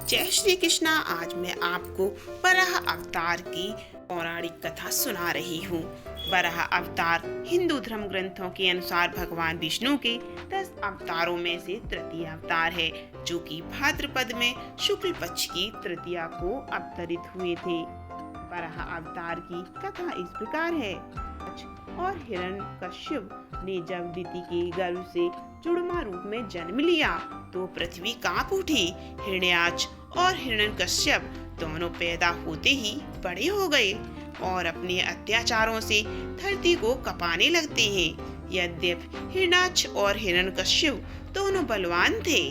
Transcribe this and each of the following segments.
जय श्री कृष्णा। आज मैं आपको वराह अवतार की पौराणिक कथा सुना रही हूँ। वराह अवतार हिंदू धर्म ग्रंथों के अनुसार भगवान विष्णु के 10 अवतारों में से तृतीय अवतार है, जो कि भाद्रपद में शुक्ल पक्ष की तृतीया को अवतरित हुए थे। वराह अवतार की कथा इस प्रकार है। और हिरण्यकश्यप ने जब दिति के गर्भ से जुड़वा रूप में जन्म लिया तो पृथ्वी कांप उठी। हिरण्याक्ष और हिरण्यकश्यप दोनों पैदा होते ही बड़े हो गए और अपने अत्याचारों से धरती को कपाने लगते हैं। यद्यपि हिरण्याक्ष और हिरण्यकश्यप दोनों बलवान थे,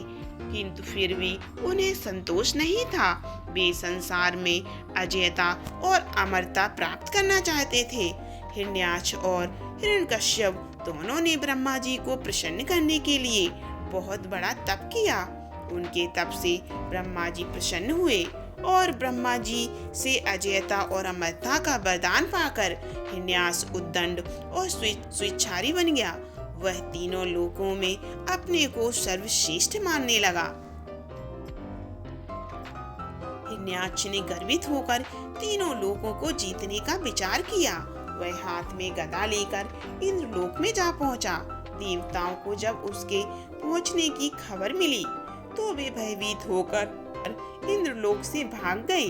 किंतु फिर भी उन्हें संतोष नहीं था। वे संसार में अजयता और अमरता प्राप्त करना चाहते थे। हिरण्याक्ष और हिरण्यकश्यप दोनों ने ब्रह्मा जी को प्रसन्न करने के लिए बहुत बड़ा तप किया। उनके तप से ब्रह्मा जी प्रसन्न हुए और ब्रह्मा जी से अजयता और अमरता का वरदान पाकर हिरण्याक्ष उद्दंड और स्वेच्छारी बन गया। वह तीनों लोकों में अपने को सर्वश्रेष्ठ मानने लगा। हिरण्याक्ष ने गर्वित होकर तीनों लोकों को जीतने का विचार किया। वह हाथ में गदा लेकर इंद्रलोक में जा पहुंचा। देवताओं को जब उसके पहुंचने की खबर मिली तो वे भयभीत होकर इंद्रलोक से भाग गए।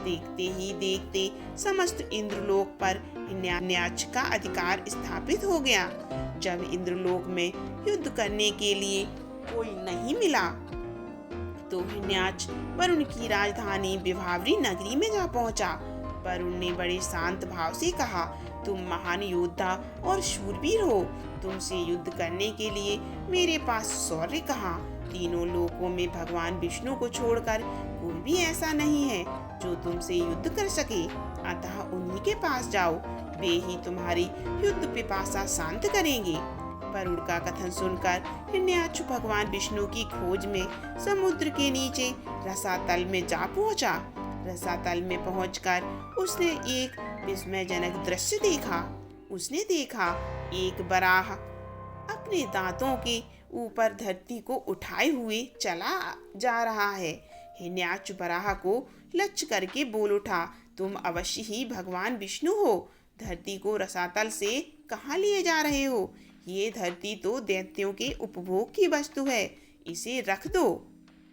देखते ही देखते समस्त इंद्रलोक पर हिरण्याक्ष का अधिकार स्थापित हो गया। जब इंद्रलोक में युद्ध करने के लिए कोई नहीं मिला तो हिरण्याक्ष वरुण की राजधानी विभावरी नगरी में जा पहुंचा। वरुण ने बड़े शांत भाव से कहा, तुम महान योद्धा और शूरवीर हो। तुमसे युद्ध करने के लिए मेरे पास शौर्य कहाँ। तीनों लोकों में भगवान विष्णु को छोड़कर कोई भी ऐसा नहीं है जो तुमसे युद्ध कर सके। अतः उन्हीं के पास जाओ, वे ही तुम्हारी युद्ध पिपासा शांत करेंगे। वरुण का कथन सुनकर हिरण्याक्ष भगवान विष्णु की खोज में समुद्र के नीचे रसातल में जा पहुंचा। रसातल में पहुंचकर उसने एक विस्मयजनक दृश्य देखा। उसने देखा एक वराह अपने दांतों के ऊपर धरती को उठाए हुए चला जा रहा है। हिरण्याक्ष वराह को लक्ष्य करके बोल उठा, तुम अवश्य ही भगवान विष्णु हो। धरती को रसातल से कहाँ लिए जा रहे हो? ये धरती तो दैत्यों के उपभोग की वस्तु है, इसे रख दो।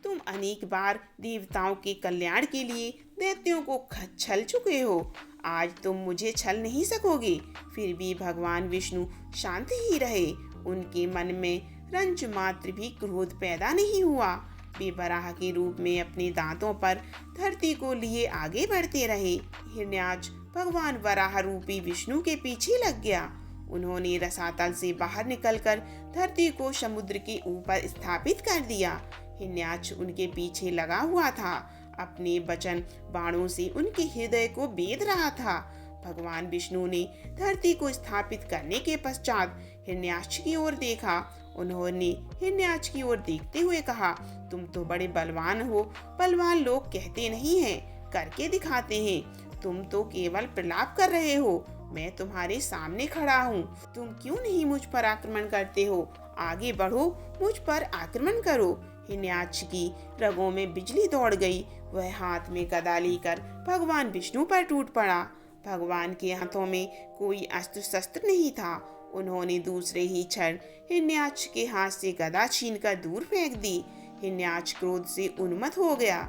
तुम अनेक बार देवताओं के कल्याण के लिए दैत्यों को छल चुके हो, आज तुम मुझे छल नहीं सकोगे। फिर भी भगवान विष्णु शांत ही रहे। उनके मन में रंच मात्र भी क्रोध पैदा नहीं हुआ। वे वराह के रूप में अपने दांतों पर धरती को लिए आगे बढ़ते रहे। हिरण्याक्ष भगवान वराह रूपी विष्णु के पीछे लग गया। उन्होंने रसातल से बाहर निकलकर धरती को समुद्र के ऊपर स्थापित कर दिया। हिरण्याक्ष उनके पीछे लगा हुआ था, अपने वचन बाणों से उनके हृदय को बेध रहा था। भगवान विष्णु ने धरती को स्थापित करने के पश्चात हिरण्याक्ष की ओर देखा। उन्होंने हिरण्याक्ष की ओर देखते हुए कहा, तुम तो बड़े बलवान हो। बलवान लोग कहते नहीं हैं, करके दिखाते हैं। तुम तो केवल प्रलाप कर रहे हो। मैं तुम्हारे सामने खड़ा हूँ, तुम क्यों नहीं मुझ पर आक्रमण करते हो? आगे बढ़ो, मुझ पर आक्रमण करो। हिरण्याक्ष की रगों में बिजली दौड़ गई। वह हाथ में गदा लेकर भगवान विष्णु पर टूट पड़ा। भगवान के हाथों में कोई अस्त्र शस्त्र नहीं था। उन्होंने दूसरे ही क्षण हिरण्याक्ष के हाथ से गदा छीनकर दूर फेंक दी। हिरण्याक्ष क्रोध से उन्मत्त हो गया।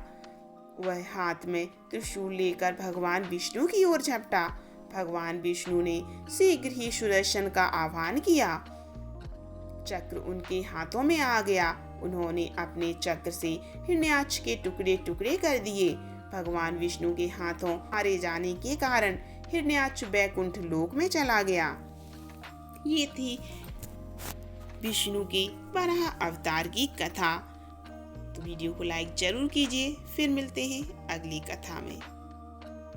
वह हाथ में त्रिशूल लेकर भगवान विष्णु की ओर झपटा। भगवान विष्णु ने शीघ्र ही सुदर्शन का आह्वान किया। चक्र उनके हाथों में आ गया। उन्होंने अपने चक्र से हिरण्याक्ष के टुकड़े टुकड़े कर दिए। भगवान विष्णु के हाथों मारे जाने के कारण हिरण्याक्ष वैकुंठ लोक में चला गया। ये थी विष्णु के वराह अवतार की कथा। तो वीडियो को लाइक जरूर कीजिए। फिर मिलते हैं अगली कथा में।